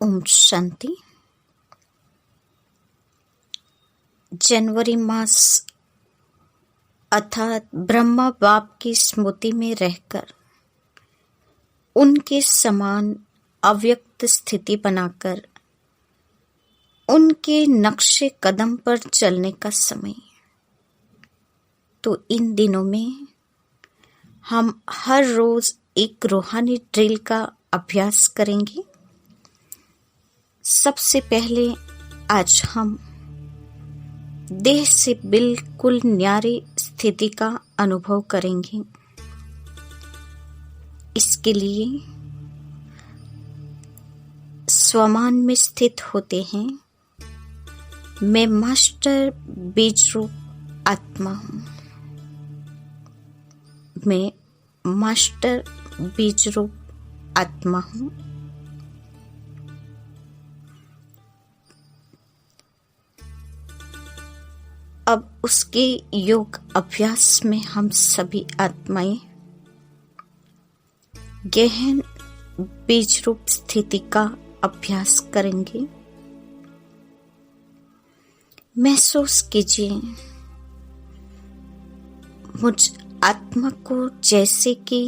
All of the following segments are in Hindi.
ओम शांति। जनवरी मास अर्थात ब्रह्मा बाप की स्मृति में रहकर उनके समान अव्यक्त स्थिति बनाकर उनके नक्शे कदम पर चलने का समय। तो इन दिनों में हम हर रोज एक रूहानी ड्रिल का अभ्यास करेंगे। सबसे पहले आज हम देह से बिल्कुल न्यारी स्थिति का अनुभव करेंगे। इसके लिए स्वमान में स्थित होते हैं। मैं मास्टर बीज रूप आत्मा हूँ। मैं मास्टर बीज रूप आत्मा हूँ। अब उसके योग अभ्यास में हम सभी आत्माएं गहन बीज रूप स्थिति का अभ्यास करेंगे। महसूस कीजिए मुझ आत्मा को जैसे कि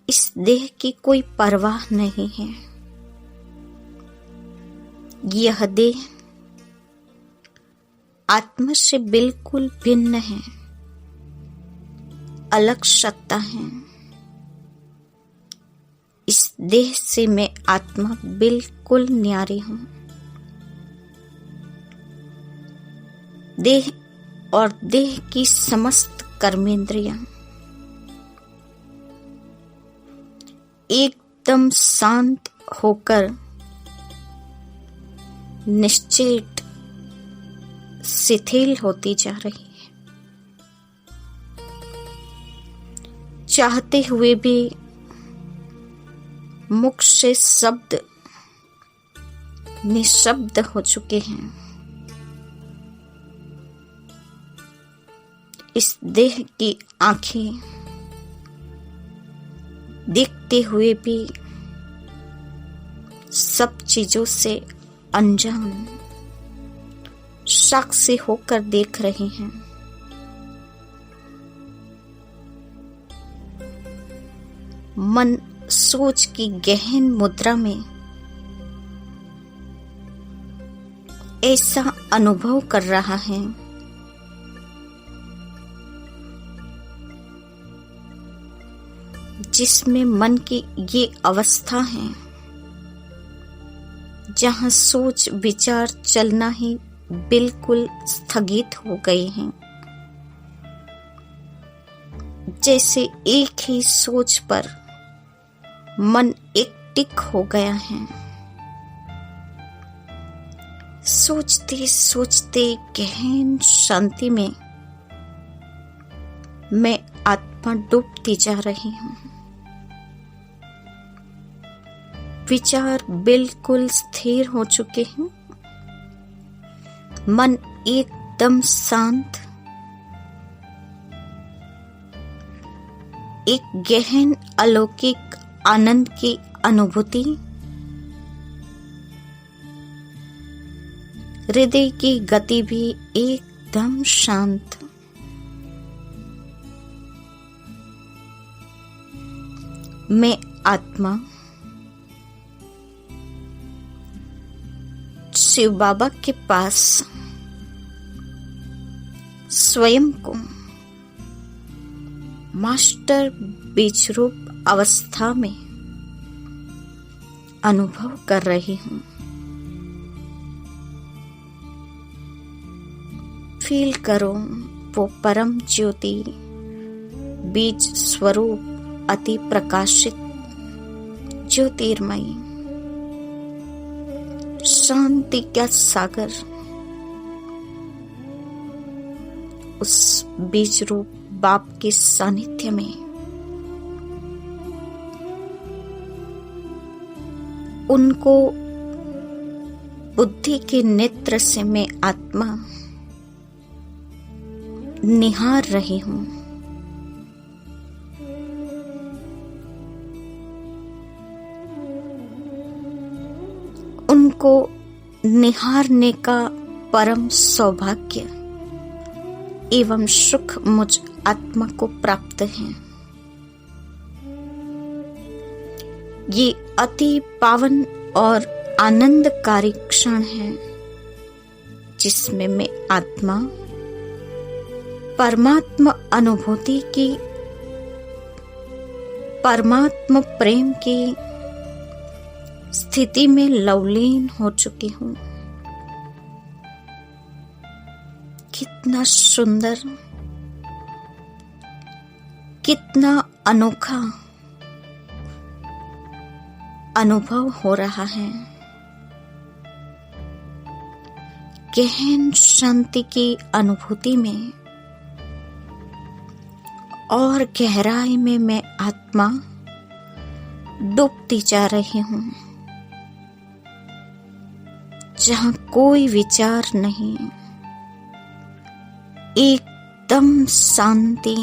इस देह की कोई परवाह नहीं है। यह देह आत्मा से बिल्कुल भिन्न है, अलग सत्ता है। इस देह से मैं आत्मा बिल्कुल न्यारी हूँ। देह और देह की समस्त कर्मेंद्रियां एकदम शांत होकर निश्चेत शिथिल होती जा रही है। चाहते हुए भी मुख से शब्द निशब्द हो चुके हैं। इस देह की आंखें देखते हुए भी सब चीजों से अनजान साक्षी होकर देख रहे हैं। मन सोच की गहन मुद्रा में ऐसा अनुभव कर रहा है जिसमें मन की ये अवस्था है जहां सोच विचार चलना ही बिल्कुल स्थगित हो गए हैं। जैसे एक ही सोच पर मन एक टिक हो गया है। सोचते सोचते गहन शांति में मैं आत्मा डूबती जा रही हूँ। विचार बिल्कुल स्थिर हो चुके हैं। मन एकदम शांत, एक गहन अलौकिक आनंद की अनुभूति। हृदय की गति भी एकदम शांत। मैं आत्मा शिव बाबा के पास स्वयं को मास्टर बीज रूप अवस्था में अनुभव कर रही हूँ। फील करो वो परम ज्योति बीज स्वरूप अति प्रकाशित ज्योतिर्मयी शांति का सागर उस बीज रूप बाप के सानिध्य में उनको बुद्धि के नेत्र से मैं आत्मा निहार रही हूँ। उनको निहारने का परम सौभाग्य एवं सुख मुझ आत्मा को प्राप्त है। ये अति पावन और आनंदकारी क्षण है जिसमें मैं आत्मा परमात्मा अनुभूति की, परमात्मा प्रेम की स्थिति में लवलीन हो चुकी हूँ। कितना सुंदर, कितना अनोखा अनुभव हो रहा है। गहन शांति की अनुभूति में और गहराई में मैं आत्मा डूबती जा रही हूँ, जहाँ कोई विचार नहीं, एकदम शांति,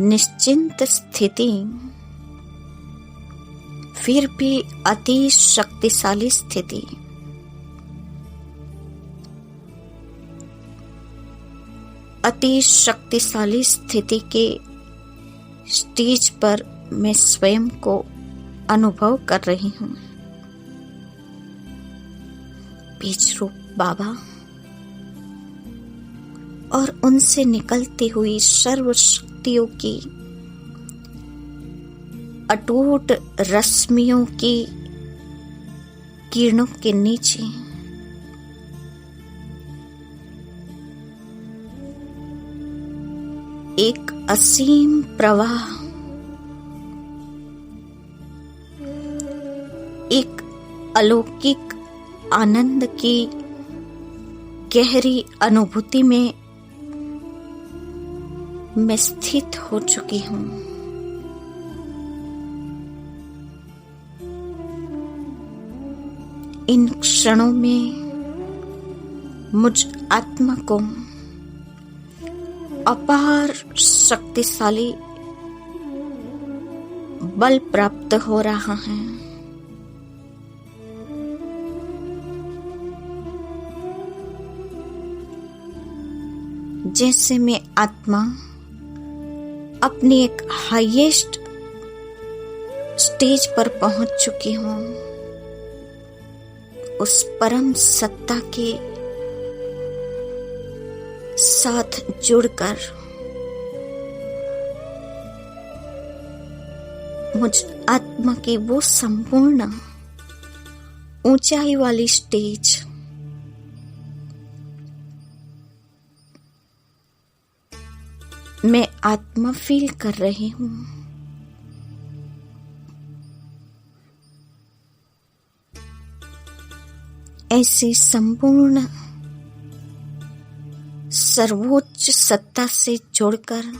निश्चिंत स्थिति, फिर भी अति शक्तिशाली स्थिति। अति शक्तिशाली स्थिति के स्टेज पर मैं स्वयं को अनुभव कर रही हूँ। बीज रूप बाबा और उनसे निकलती हुई सर्व शक्तियों की अटूट रश्मियों की किरणों के नीचे एक असीम प्रवाह, एक अलौकिक आनंद की गहरी अनुभूति में मैं स्थित हो चुकी हूँ। इन क्षणों में मुझ आत्मा को अपार शक्तिशाली बल प्राप्त हो रहा है। जैसे मैं आत्मा अपनी एक हाईएस्ट स्टेज पर पहुंच चुकी हूँ, उस परम सत्ता के साथ जुड़कर मुझ आत्मा की वो संपूर्ण ऊंचाई वाली स्टेज मैं आत्मा फील कर रही हूँ। ऐसी संपूर्ण सर्वोच्च सत्ता से जोड़कर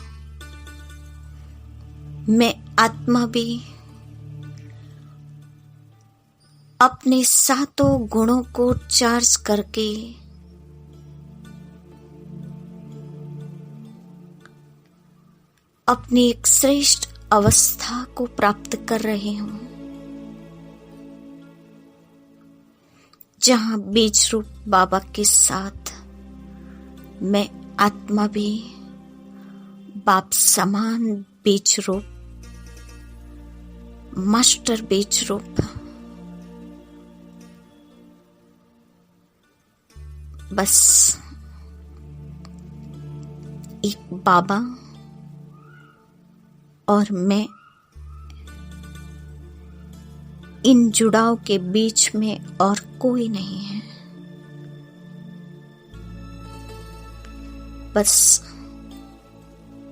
मैं आत्मा भी अपने सातों गुणों को चार्ज करके अपनी एक श्रेष्ठ अवस्था को प्राप्त कर रही हूँ, जहाँ बीज रूप बाबा के साथ मैं आत्मा भी बाप समान बीज रूप, मास्टर बीज रूप, बस एक बाबा और मैं इन जुड़ाव के बीच में और कोई नहीं है। बस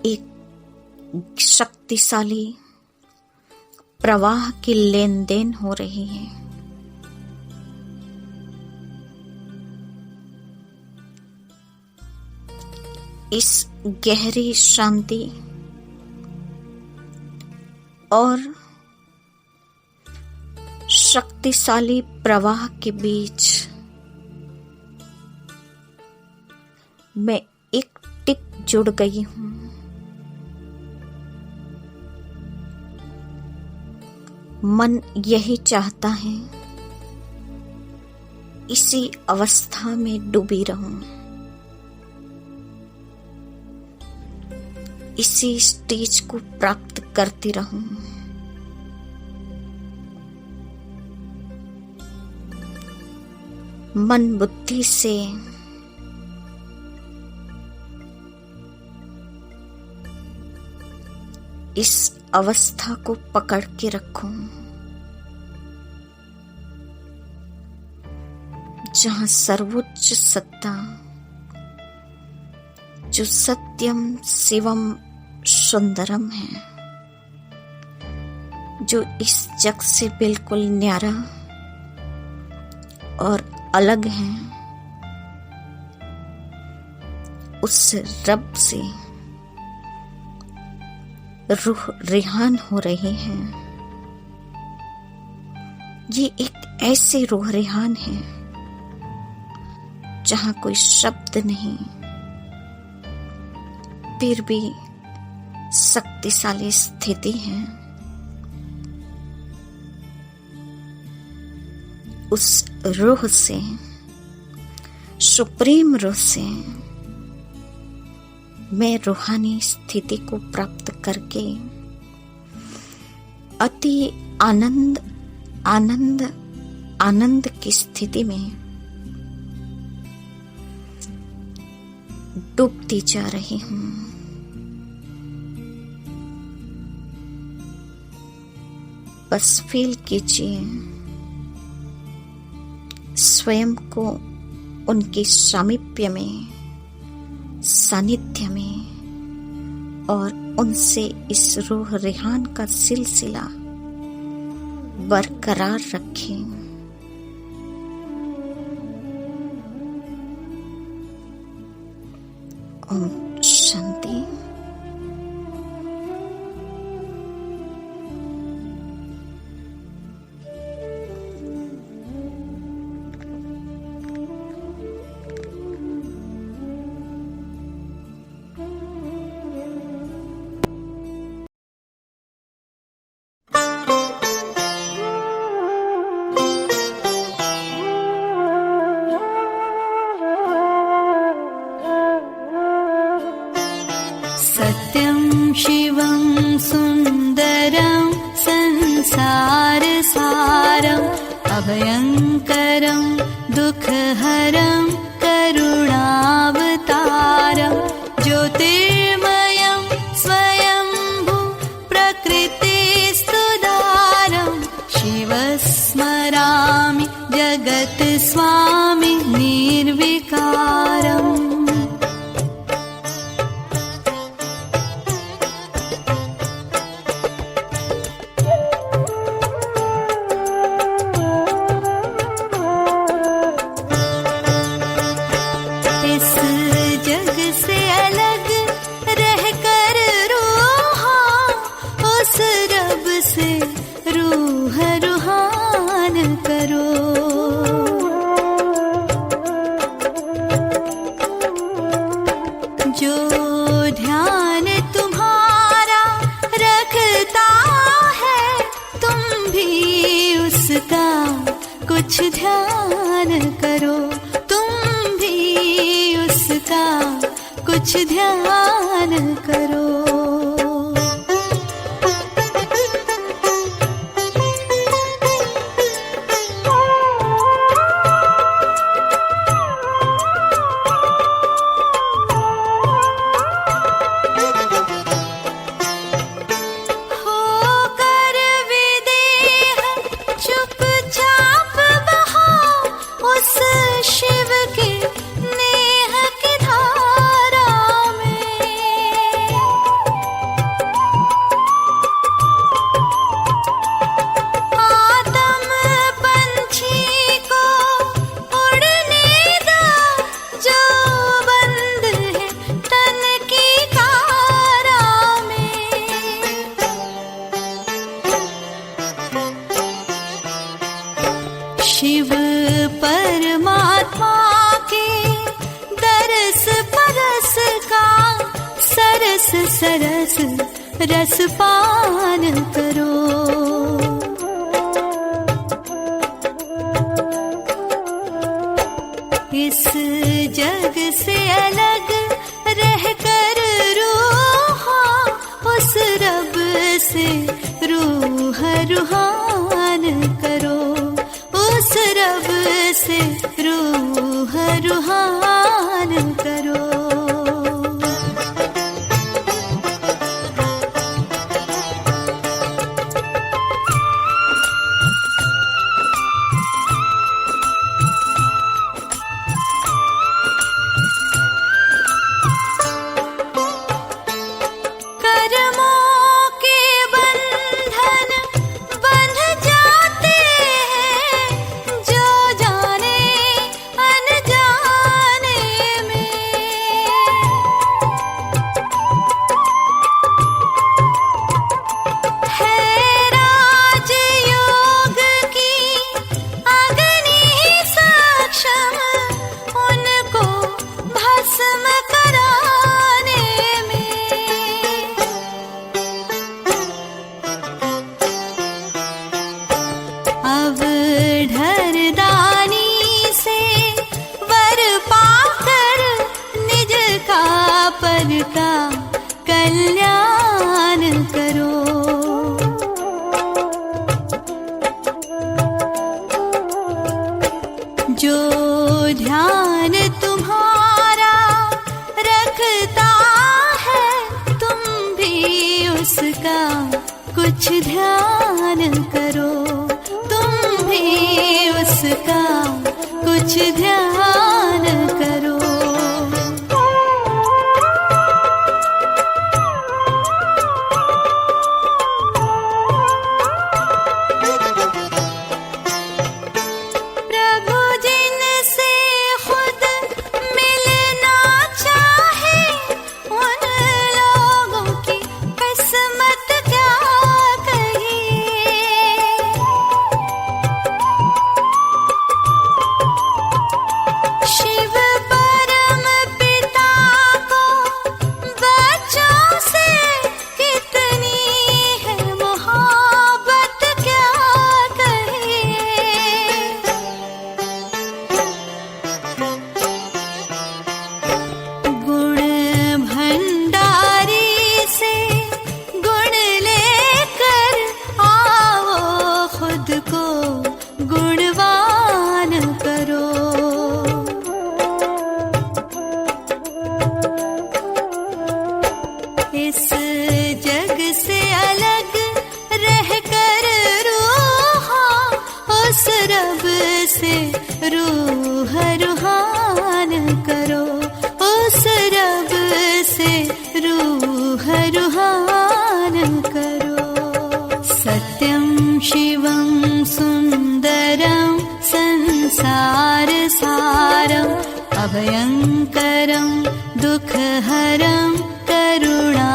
एक शक्तिशाली प्रवाह की लेन देन हो रही है। इस गहरी शांति और शक्तिशाली प्रवाह के बीच मैं एक टिक जुड़ गई हूँ। मन यही चाहता है इसी अवस्था में डूबी रहूं, इसी स्टेज को प्राप्त करती रहूं। मन बुद्धि से इस अवस्था को पकड़ के रखूं, जहां सर्वोच्च सत्ता, जो सत्यम शिवम सुंदरम है, जो इस जग से बिल्कुल न्यारा और अलग है, उस रब से रूह रेहान हो रही है। ये एक ऐसी रूह रेहान है जहां कोई शब्द नहीं, फिर भी शक्तिशाली स्थिति है। उस रूह से, सुप्रीम रूह से मैं रूहानी स्थिति को प्राप्त करके अति आनंद आनंद आनंद की स्थिति में डूबती जा रही हूं। बस फील कीजिए स्वयं को उनके सामीप्य में, सानिध्य में, और उनसे इस रूह रेहान का सिलसिला बरकरार रखें। ओम शांति। सत्यं शिवं सुन्दरं संसारसारम् अभयङ्करं दुःखहरं करुणावतारं ज्योतिर्मयं स्वयंभू प्रकृतिस्तुदारं शिवस्मरामि जगत्स्वामि निर्विकारम्। जो ध्यान तुम्हारा रखता है, तुम भी उसका कुछ ध्यान करो, तुम भी उसका कुछ ध्यान करो। शिव परमात्मा के दरस परस का सरस सरस रस पान करो। अवधरदानी से वर पाकर निज का पर का कल्याण करो। जो ध्यान तुम्हारा रखता है तुम भी उसका कुछ ध्यान करो, तुम भी उसका कुछ ध्यान करो। इस जग से अलग रहकर रूहा उस रब से रूह रूहान करो, उस रब से रूह रूहान करो। सत्यं शिवं सुंदरं संसार सारं अभयंकरं दुःखहरं करुणा